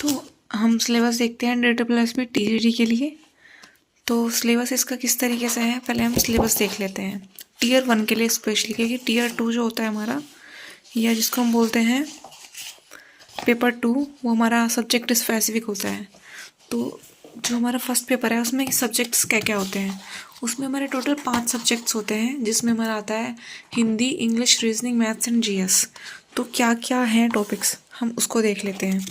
तो हम सिलेबस देखते हैं DSSB TGT के लिए। तो सिलेबस इसका किस तरीके से है, पहले हम सिलेबस देख लेते हैं Tier 1 के लिए स्पेशली, क्योंकि Tier 2 जो होता है हमारा, या जिसको हम बोलते हैं पेपर 2, वो हमारा सब्जेक्ट स्पेसिफिक होता है। तो जो हमारा फर्स्ट पेपर है उसमें सब्जेक्ट्स क्या क्या होते हैं, उसमें हमारे टोटल 5 सब्जेक्ट्स होते हैं, जिसमें हमारा आता है Hindi, English, reasoning, maths and GS। तो क्या क्या हैं टॉपिक्स, हम उसको देख लेते हैं।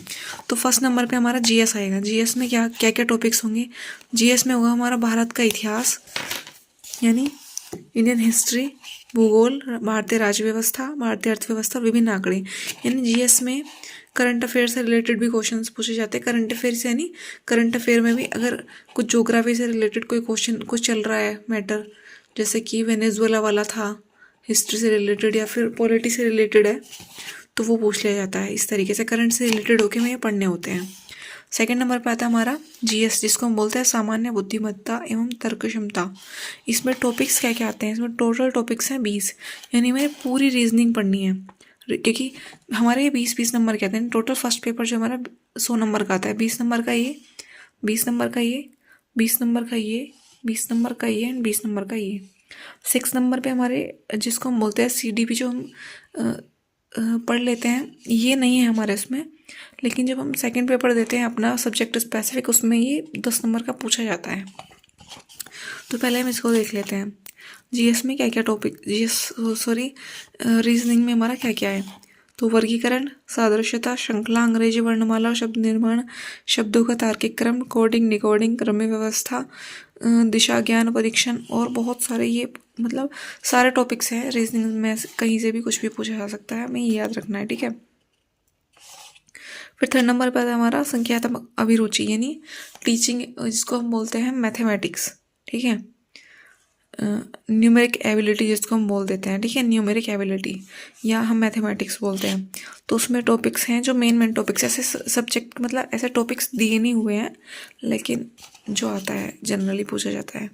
तो फर्स्ट नंबर पे हमारा GS आएगा। GS में क्या क्या क्या टॉपिक्स होंगे? GS में होगा हमारा भारत का इतिहास, यानी इंडियन हिस्ट्री, भूगोल, भारतीय राज्य व्यवस्था, भारतीय अर्थव्यवस्था, विभिन्न आंकड़े। यानी GS में करंट अफेयर से रिलेटेड भी क्वेश्चंस पूछे जाते हैं। करंट अफेयर से यानी करंट अफेयर में भी अगर कुछ ज्योग्राफी से रिलेटेड कोई क्वेश्चन कुछ चल रहा है मैटर, जैसे कि वेनेजुएला वाला था, हिस्ट्री से रिलेटेड या फिर पॉलिटी से रिलेटेड है, तो वो पूछ लिया जाता है। इस तरीके से करंट से रिलेटेड होके में ये पढ़ने होते हैं। सेकेंड नंबर पे आता है हमारा GS, जिसको हम बोलते हैं सामान्य बुद्धिमत्ता एवं तर्क क्षमता। इसमें टॉपिक्स क्या क्या आते हैं? इसमें टोटल टॉपिक्स हैं 20, यानी हमें पूरी रीजनिंग पढ़नी है, क्योंकि हमारे ये 20 नंबर के आते हैं। टोटल फर्स्ट पेपर जो हमारा 100 नंबर का आता है, 20 नंबर का ये, 20 नंबर का ये, 20 नंबर का ये, 20 नंबर का ये एंड 20 नंबर का ये। 6 नंबर पे हमारे जिसको हम बोलते हैं CDP, जो हम पढ़ लेते हैं, ये नहीं है हमारे इसमें, लेकिन जब हम सेकंड पेपर देते हैं अपना सब्जेक्ट स्पेसिफिक, उसमें ये 10 नंबर का पूछा जाता है। तो पहले हम इसको देख लेते हैं। GS में क्या क्या टॉपिक, रीजनिंग में हमारा क्या क्या है? तो वर्गीकरण, सादृश्यता, श्रृंखला, अंग्रेजी वर्णमाला, शब्द निर्माण, शब्दों का तार्किक क्रम, कोडिंग, डिकोडिंग, क्रम व्यवस्था, दिशा ज्ञान परीक्षण, और बहुत सारे, ये मतलब सारे टॉपिक्स हैं रीजनिंग में। कहीं से भी कुछ भी पूछा जा सकता है, हमें ये याद रखना है, ठीक है। फिर थर्ड नंबर पर हमारा संख्यात्मक अभिरुचि, यानी टीचिंग, जिसको हम बोलते हैं मैथमेटिक्स, ठीक है। न्यूमेरिक एबिलिटी जिसको हम बोल देते हैं, ठीक है, न्यूमेरिक एबिलिटी, या हम मैथमेटिक्स बोलते हैं। तो उसमें टॉपिक्स हैं जो मेन टॉपिक्स, ऐसे सब्जेक्ट मतलब ऐसे टॉपिक्स दिए नहीं हुए हैं, लेकिन जो आता है जनरली पूछा जाता है।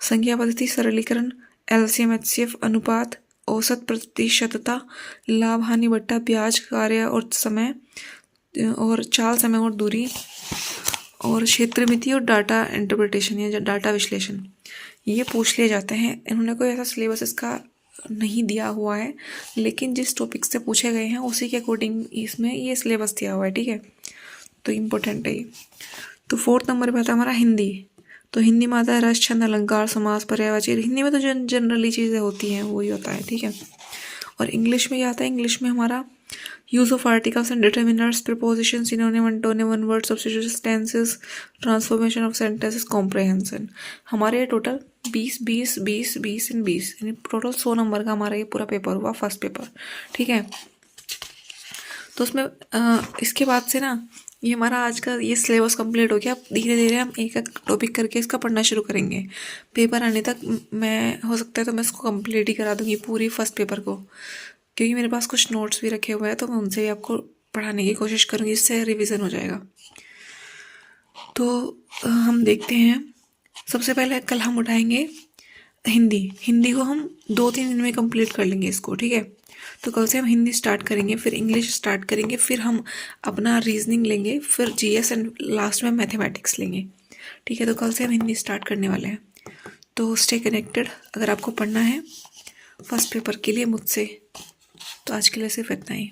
संख्या पद्धति, सरलीकरण, LCM HCF, अनुपात, औसत प्रतिशतता, लाभ हानि बट्टा, ब्याज, कार्य और समय, और चाल, समय और दूरी, और क्षेत्र मिति, और डाटा इंटरप्रिटेशन या डाटा विश्लेषण, ये पूछ लिए जाते हैं। इन्होंने कोई ऐसा सिलेबस इसका नहीं दिया हुआ है, लेकिन जिस टॉपिक से पूछे गए हैं उसी के अकॉर्डिंग इसमें ये सिलेबस दिया हुआ है, ठीक है। तो इम्पोर्टेंट है ये। तो फोर्थ नंबर पे आता है हमारा हिंदी। तो हिंदी में आता है रस, छंद, अलंकार, समास, पर्यायवाची। हिंदी में तो जनरली चीज़ें होती हैं वही होता है, ठीक है। और इंग्लिश में क्या आता है? इंग्लिश में हमारा use of articles and determiners, preposition, synonym, antonym, one word substitutions, tenses, transformation of sentences, comprehension. हमारे ये टोटल 20 20 20 20 एंड 20, यानी टोटल 100 नंबर का हमारा ये पूरा पेपर हुआ, फर्स्ट पेपर, ठीक है। तो उसमें इसके बाद से ना ये हमारा आज का ये सिलेबस कंप्लीट हो गया। अब धीरे धीरे हम एक एक टॉपिक करके इसका पढ़ना शुरू करेंगे। पेपर आने तक मैं, हो सकता है तो मैं इसको कंप्लीट ही करा दूंगी पूरी फर्स्ट पेपर को, क्योंकि मेरे पास कुछ नोट्स भी रखे हुए हैं, तो मैं उनसे भी आपको पढ़ाने की कोशिश करूँगी, इससे रिवीजन हो जाएगा। तो हम देखते हैं। सबसे पहले कल हम उठाएंगे हिंदी को हम 2-3 दिन में कंप्लीट कर लेंगे इसको, ठीक है। तो कल से हम हिंदी स्टार्ट करेंगे, फिर इंग्लिश स्टार्ट करेंगे, फिर हम अपना रीजनिंग लेंगे, फिर GS एंड लास्ट में मैथमेटिक्स लेंगे, ठीक है। तो कल से हम हिंदी स्टार्ट करने वाले हैं। तो स्टे कनेक्टेड। अगर आपको पढ़ना है फर्स्ट पेपर के लिए मुझसे, तो आज के लिए सिर्फ इतना ही।